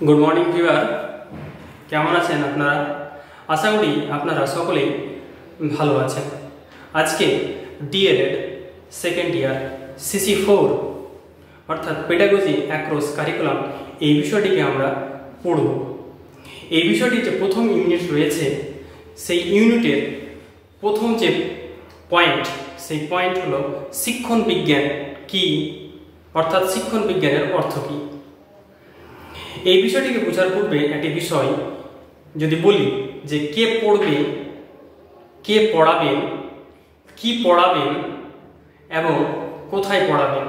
Good morning viewer, কেমন আছেন আপনারা? আশা করি আপনারা সকলেই ভালো আছেন। আজকে ডিএলএড সেকেন্ড ইয়ার CC4 অর্থাৎ পেডাগজি অ্যাক্রস কারিকুলাম এই বিষয়টিকে আমরা পড়ব। এই বিষয়টির যে প্রথম ইউনিট রয়েছে সেই ইউনিটের প্রথম যে পয়েন্ট সেই পয়েন্ট হলো শিক্ষণ বিজ্ঞান কি, অর্থাৎ শিক্ষণ বিজ্ঞানের অর্থ কী। এই বিষয়টিকে বোঝার পূর্বে একটি বিষয় যদি বলি যে কে পড়বে, কে পড়াবেন, কি পড়াবেন এবং কোথায় পড়াবেন।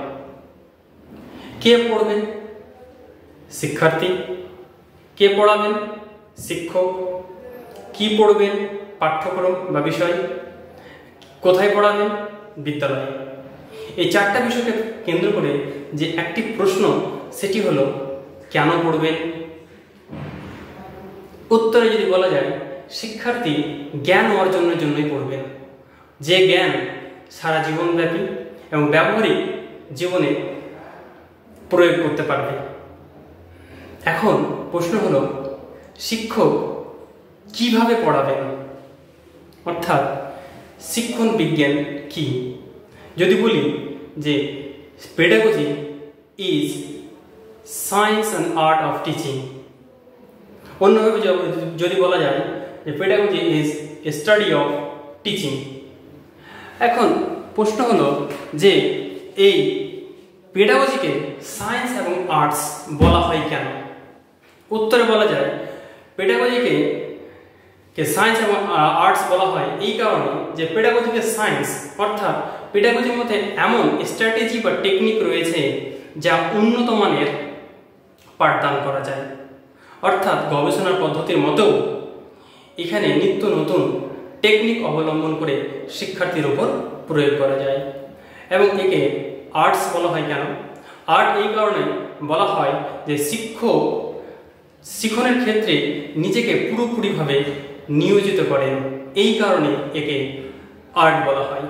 কে পড়বেন? শিক্ষার্থী। কে পড়াবেন? শিক্ষক। কি পড়বেন? পাঠ্যক্রম বা বিষয়। কোথায় পড়াবেন? বিদ্যালয়। এই চারটা বিষয়কে কেন্দ্র করে যে একটি প্রশ্ন সেটি হলো কেন পড়বেন। উত্তরে যদি বলা যায় শিক্ষার্থী জ্ঞান অর্জনের জন্যই পড়বেন, যে জ্ঞান সারা জীবনব্যাপী এবং ব্যবহারিক জীবনে প্রয়োগ করতে পারবে। এখন প্রশ্ন হলো শিক্ষক কিভাবে পড়াবেন, অর্থাৎ শিক্ষণ বিজ্ঞান কি। যদি বলি যে pedagogy is science and art of teaching, অন্যভাবে যদি বলা যায় যে pedagogy is study of teaching. এখন প্রশ্ন হলো যে এই পেডাগজিকে সায়েন্স এবং আর্টস বলা হয় কেন। উত্তরে বলা যায় পেডাগজিকে সায়েন্স এবং আর্টস বলা হয় এই কারণে যে পেডাগজিকে সায়েন্স অর্থাৎ পেডাগজির মধ্যে এমন স্ট্র্যাটেজি বা টেকনিক রয়েছে যা উন্নত মানের পাঠদান করা যায়, অর্থাৎ গবেষণার পদ্ধতির মতেও এখানে নিত্য নতুন টেকনিক অবলম্বন করে শিক্ষার্থীর উপর প্রয়োগ করা যায়। এবং একে আর্টস বলা হয় কেন? আর্ট এই কারণে বলা হয় যে শিক্ষক শিক্ষণের ক্ষেত্রে নিজেকে পুরোপুরিভাবে নিয়োজিত করেন, এই কারণে একে আর্ট বলা হয়।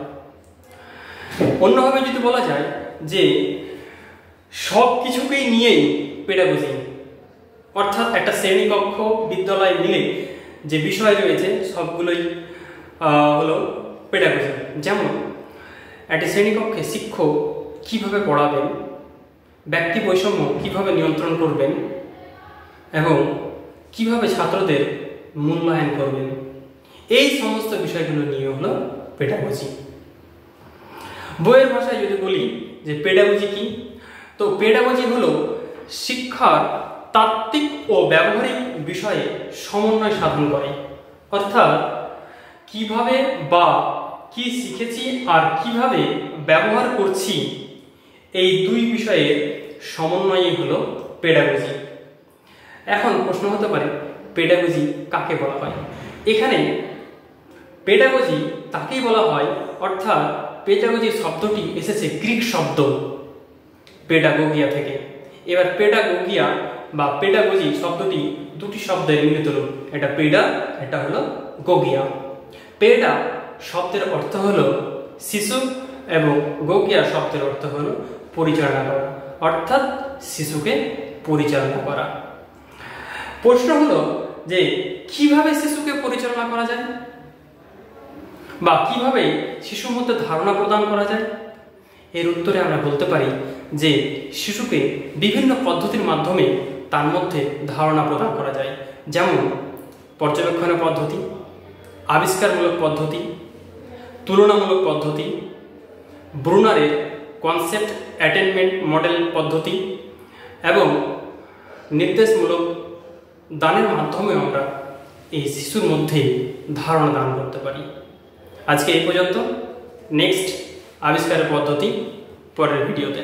অন্যভাবে যদি বলা যায় যে সব কিছুকেই নিয়েই পেডাগজি, অর্থাৎ একটা শ্রেণীকক্ষ বিদ্যালয় মিলে যে বিষয় রয়েছে সবগুলোই হলো পেডাগজি। যেমন একটি শ্রেণীকক্ষে শিক্ষক কিভাবে পড়াবেন, ব্যক্তি বৈষম্য কিভাবে নিয়ন্ত্রণ করবেন এবং কিভাবে ছাত্রদের মূল্যায়ন করবেন, এই সমস্ত বিষয়গুলো নিয়ে হলো পেডাগজি। বইয়ের ভাষায় যদি বলি যে পেডাগজি কি, তো পেডাগজি হলো শিক্ষার তাত্ত্বিক ও ব্যবহারিক বিষয়ে সমন্বয় সাধন করে, অর্থাৎ কিভাবে বা কি শিখেছি আর কিভাবে ব্যবহার করছি এই দুই বিষয়ের সমন্বয়ই হলো পেডাগজি। এখন প্রশ্ন হতে পারে পেডাগজি কাকে বলা হয়। এখানে পেডাগজি তাকেই বলা হয়, অর্থাৎ পেডাগজি শব্দটি এসেছে গ্রিক শব্দ পেডাগোগিয়া থেকে। এবার পেডাগোগিয়া বা পেডাগজি শব্দটি দুটি শব্দের মিলিত রূপ, এটা পেডা, এটা হলো গোগিয়া। পেডা শব্দের অর্থ হলো শিশু এবং গোগিয়া শব্দের অর্থ হলো পরিচালনা করা, অর্থাৎ শিশুকে পরিচালনা করা। প্রশ্ন হলো যে কিভাবে শিশুকে পরিচালনা করা যায় বা কিভাবে শিশুর মধ্যে ধারণা প্রদান করা যায়। এর উত্তরে আমরা বলতে পারি যে শিশুকে বিভিন্ন পদ্ধতির মাধ্যমে তার মধ্যে ধারণা প্রদান করা যায়, যেমন পর্যবেক্ষণের পদ্ধতি, আবিষ্কারমূলক পদ্ধতি, তুলনামূলক পদ্ধতি, ব্রুনারের কনসেপ্ট অ্যাটেনমেন্ট মডেল পদ্ধতি এবং নির্দেশমূলক দানের মাধ্যমে আমরা এই শিশুর মধ্যে ধারণা দান করতে পারি। আজকে এই পর্যন্ত। নেক্সট আবিষ্কারের পদ্ধতি পরের ভিডিওতে।